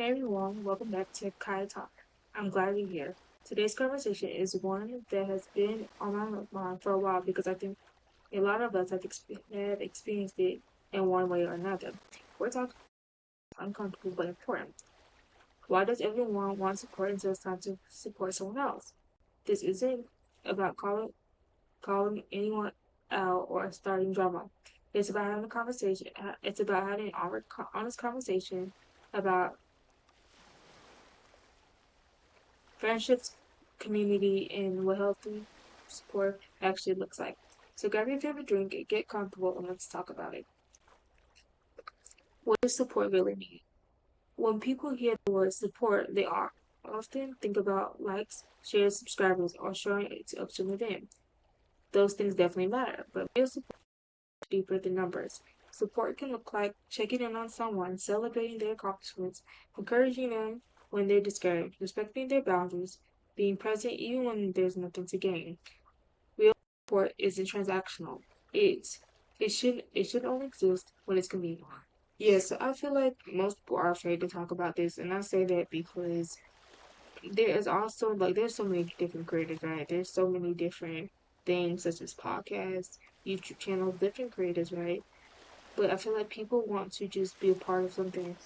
Hey everyone, welcome back to Kaiya Talk. I'm glad you're here. Today's conversation is one that has been on my mind for a while because I think a lot of us have experienced it in one way or another. We're talking uncomfortable but important. Why does everyone want support until it's time to support someone else? This isn't about calling anyone out or starting drama. It's about having a conversation. It's about having an honest conversation about friendships, community, and what healthy support actually looks like. So grab your favorite drink, get comfortable, and let's talk about it. What does support really mean? When people hear the word support, they are often think about likes, shares, subscribers, or showing it to up to an event. Those things definitely matter, but real support is deeper than numbers. Support can look like checking in on someone, celebrating their accomplishments, encouraging them when they're discouraged, respecting their boundaries, being present even when there's nothing to gain. Real support isn't transactional. It's it should only exist when it's convenient. Yeah, so I feel like most people are afraid to talk about this, and I say that because there is also like there's so many different creators, right? There's so many different things such as podcasts, YouTube channels, different creators, right? But I feel like people want to just be a part of something,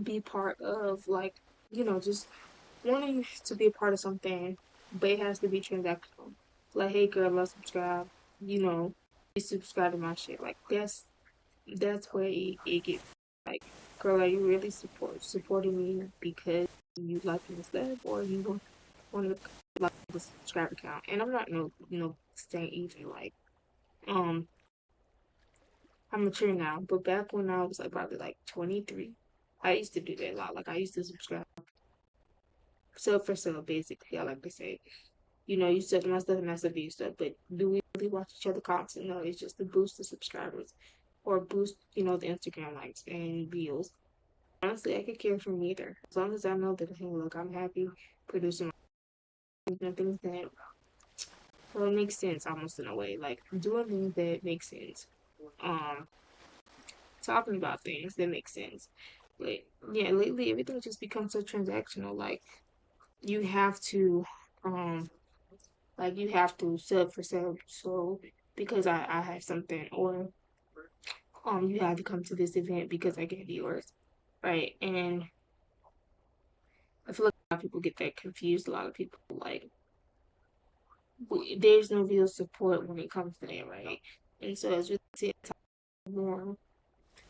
be part of like, just wanting to be a part of something, but it has to be transactional. Like, hey girl, let's subscribe. You know, you subscribe to my shit. Like that's where it gets like, girl, are you really supporting me because you like my stuff, or you want to like the subscribe account? And I'm not saying even like um I'm mature now, but back when I was like probably like 23, I used to do that a lot. Like I used to subscribe sub for sub basically. I like to say. You said my stuff and I said your stuff, but do we really watch each other content? No, it's just to boost the subscribers or boost, the Instagram likes and views. Honestly, I could care for neither. As long as I know that, hey, look, I'm happy producing things that well make sense almost in a way. Like doing things that make sense. Um, Talking about things that make sense. But yeah, lately everything just becomes so transactional. Like you have to um you have to sub for sub so because I have something, or you have to come to this event because I get yours. Right. And I feel like a lot of people get that confused. A lot of people like there's no real support when it comes to that, right? And so as we see it more,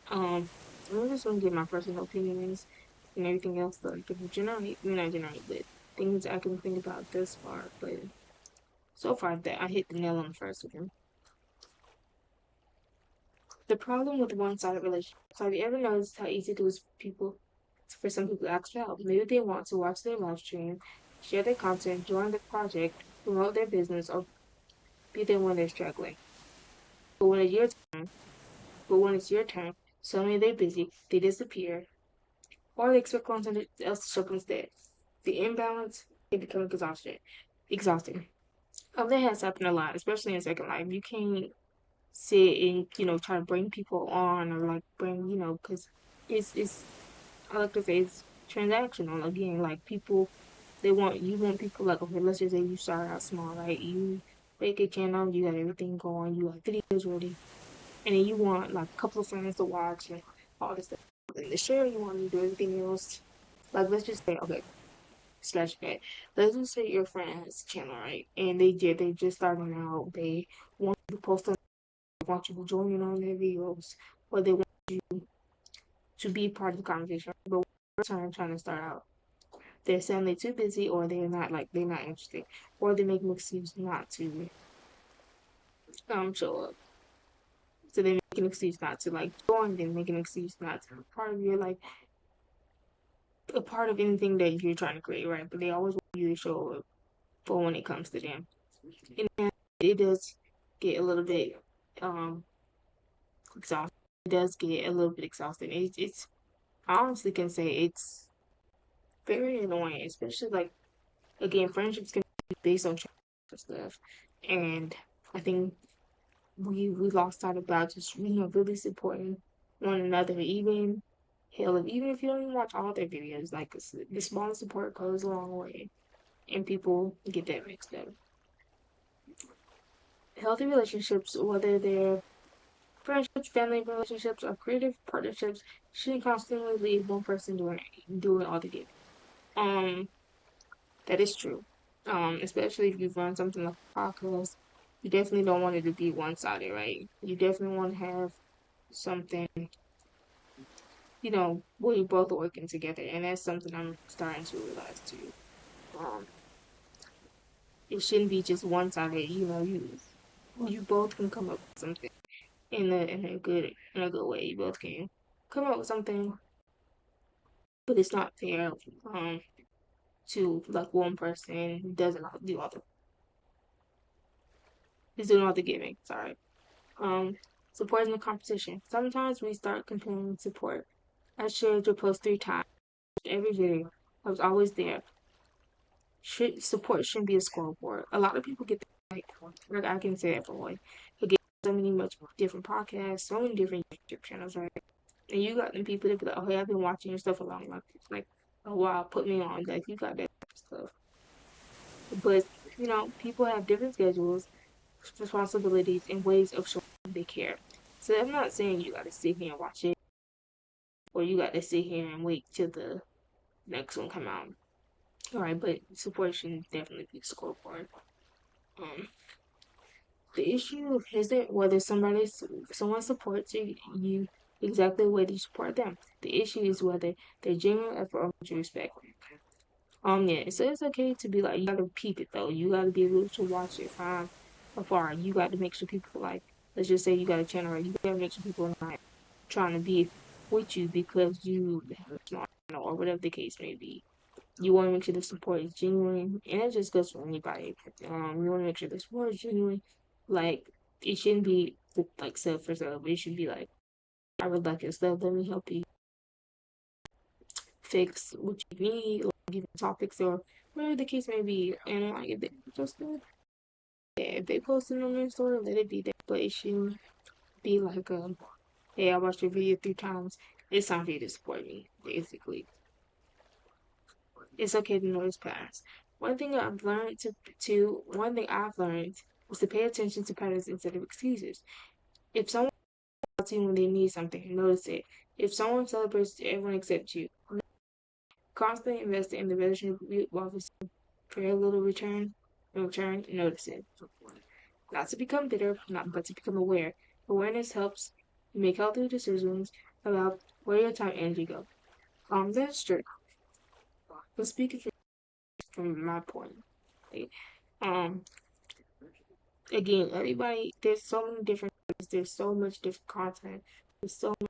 I'm just gonna give my personal opinions and everything else, like generally, not generally, but things I can think about this far. But so far, that I hit the nail on the first one. The problem with one-sided relationships. Have you ever noticed how easy it is for some people to ask for help? Maybe they want to watch their live stream, share their content, join the project, promote their business, or be there when they're struggling. But when it's your turn, but when it's your turn, suddenly they're busy, they disappear, or they expect someone else to show up instead. The imbalance can become exhausting. That has happened a lot, especially in Second Life. You can't sit and try to bring people on or like bring because it's I like to say it's transactional again. Like people, you want people like, okay, let's just say you start out small, right? You make a channel, you got everything going, you got videos ready, and then you want like a couple of friends to watch and all this stuff. And the share, you want to do everything else. Like let's just say, okay, slash that. Let's just say your friend has a channel, right? And they just starting out. They want you to post on, they want you to join in on their videos, or they want to be part of the conversation. But we're trying to start out. They're saying they're too busy, or they're not interested, or they make an excuse not to show up. So they make an excuse not to like join. They make an excuse not to be part of your like a part of anything that you're trying to create, right? But they always want you to show up for when it comes to them, and it does get a little bit um exhausting. It does get a little bit exhausting. It's I honestly can say it's very annoying, especially like again, friendships can be based on stuff, and I think we lost sight about just really supporting one another, even hell, even if you don't even watch all their videos, like the small support goes a long way, and people get that mixed up. Healthy relationships, whether they're friendships, family relationships, or creative partnerships, shouldn't constantly leave one person doing all the giving. Um, that is true. Especially if you run something like a podcast, you definitely don't want it to be one sided, right? You definitely want to have something, where you both are working together, and that's something I'm starting to realize too. Um, it shouldn't be just one sided. You both can come up with something in a good way. You both can come up with something, but it's not fair to like one person who doesn't do all the is doing all the giving. Sorry. Um, Supporting the competition. Sometimes we start comparing support. I shared your post 3 times. Every video. I was always there. Support shouldn't be a scoreboard. A lot of people get that, like I can say that for one. They get so many much different podcasts, so many different YouTube channels, right? And you got them people that be like, oh hey, I've been watching your stuff a long like a while, put me on. Like you got that stuff. But people have different schedules, responsibilities, and ways of showing they care. So I'm not saying you gotta sit here and watch it, or you got to sit here and wait till the next one come out. All right, but support should definitely be scoreboard. Um, the issue isn't whether someone supports you exactly the way you support them. The issue is whether they're genuine effort or mutual respect. Yeah, so it's okay to be like, you gotta peep it though. You gotta be able to watch it from afar. You got to make sure people like, let's just say you got a channel, right? You gotta make sure people are not trying to be with you because you have a small channel or whatever the case may be. You want to make sure the support is genuine, and it just goes for anybody. You want to make sure the support is genuine. Like, it shouldn't be like self for self. It should be like, I would like your stuff. Let me help you fix what you need, or give you topics or whatever the case may be. And like, if they just good, yeah, if they post it on their story, let it be there. But it shouldn't be like, hey, I watched your video 3 times. It's time for you to support me, basically. It's okay to notice patterns. One thing I've learned is to pay attention to patterns instead of excuses. If someone tells you when they need something, notice it. If someone celebrates everyone except you, constantly invest in the relationship while receiving very little return, notice it. Not to become bitter, not but to become aware. Awareness helps you make healthy decisions about where your time and energy go. That's true. But speaking from my point, like, um, again, everybody, there's so many different things, there's so much different content, there's so many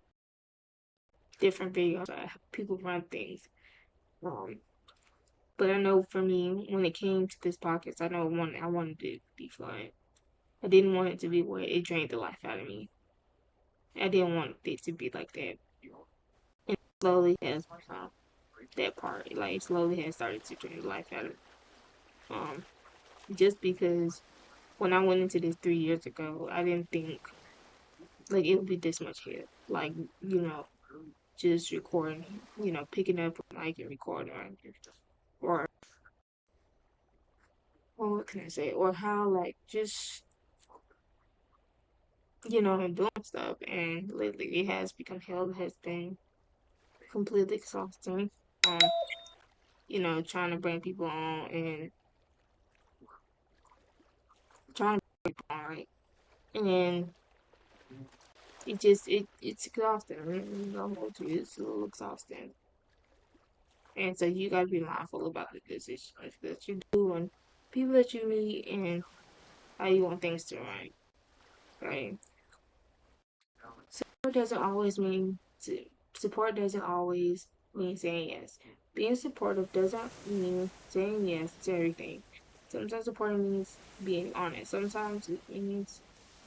different videos, people run things. Um, but I know for me, when it came to this podcast, I wanted it to be fun. I didn't want it to be where it drained the life out of me. I didn't want it to be like that. And slowly has that part, like slowly has started to drain the life out of me. Um, just because when I went into this 3 years ago, I didn't think like it would be this much here. Like, just recording, picking up a mic and recording, or what can I say, or how like just doing stuff, and lately it has become hell has been completely exhausting. Um, trying to bring people on and trying to bring people on, right, and it's exhausting. It's a little exhausting, and so you gotta be mindful about the decisions that you do and people that you meet and how you want things to run, right? Support doesn't always mean support doesn't always mean saying yes. Being supportive doesn't mean saying yes to everything. Sometimes supporting means being honest. Sometimes it means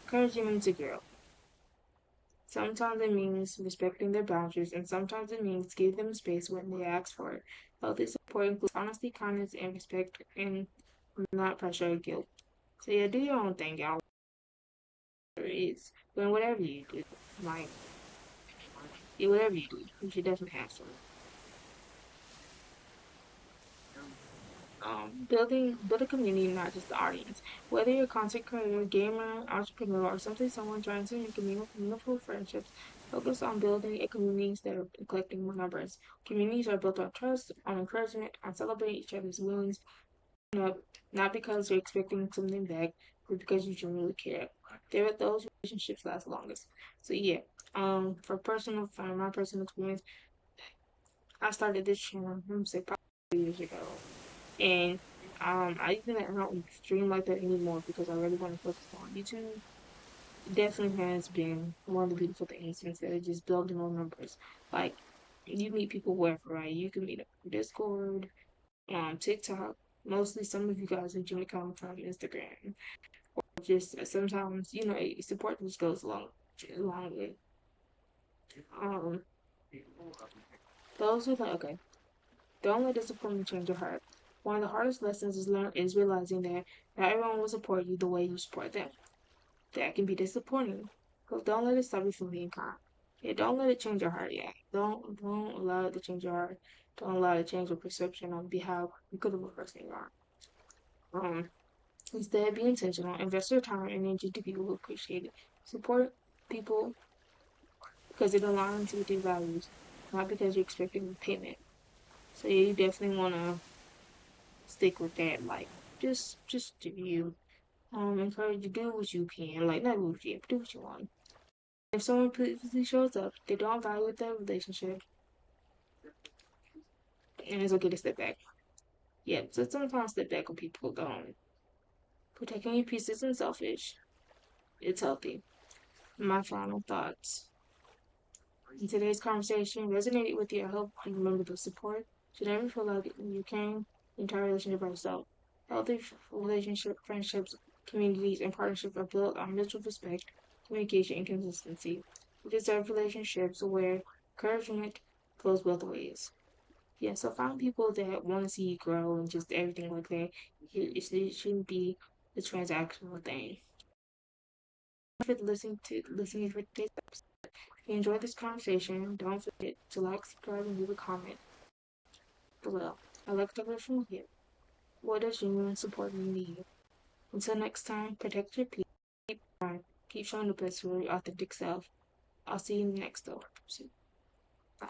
encouraging them to grow. Sometimes it means respecting their boundaries, and sometimes it means giving them space when they ask for it. Healthy support includes honesty, kindness, and respect, and not pressure or guilt. So yeah, do your own thing, y'all. It's doing whatever you do. Like, Yeah, whatever you do, you should definitely have some. Build a community, not just the audience. Whether you're a content creator, gamer, entrepreneur, or simply someone trying to make meaningful friendships, focus on building a community instead of collecting more numbers. Communities are built on trust, on encouragement, on celebrating each other's wins, up, not because you're expecting something back, but because you genuinely care. Those relationships last longest. So yeah, from my personal experience, I started this channel, I'm gonna say probably 2 years ago. And I don't stream like that anymore because I really want to focus on YouTube. It definitely has been one of the beautiful things instead of just building on numbers. Like you meet people wherever, right? You can meet them on Discord, TikTok. Mostly some of you guys are joining comment from Instagram. Just sometimes, support just goes along with um those who like okay. Don't let disappointment change your heart. One of the hardest lessons is realizing that not everyone will support you the way you support them. That can be disappointing. But don't let it stop you from being kind. Yeah, don't let it change your heart. Yeah, don't allow it to change your heart. Don't allow it to change your perception on how you could have a person you are. Um, Instead, be intentional. Invest your time and energy to people who appreciate it. Support people because it aligns with your values, not because you're expecting payment. So yeah, you definitely want to stick with that. Like, just do you. Encourage you to do what you can. Like, not what you can, but do what you want. If someone repeatedly shows up, they don't value their relationship, and it's okay to step back. Yeah, so sometimes step back when people don't. Protecting your peace isn't selfish. It's healthy. My final thoughts. In today's conversation resonated with you. I hope you remember the support. Should never feel like you carrying the entire relationship by yourself. Healthy relationship, friendships, communities, and partnerships are built on mutual respect, communication, and consistency. You deserve relationships where encouragement goes both ways. Yeah, so find people that want to see you grow and just everything like that. It shouldn't be the transactional thing. For listening for today's episode. If you enjoyed this conversation, don't forget to like, subscribe, and leave a comment below. I'd like to hear from you. What does genuine support mean to you? Until next time, protect your peace, keep showing the best for your authentic self. I'll see you in the next episode. Bye.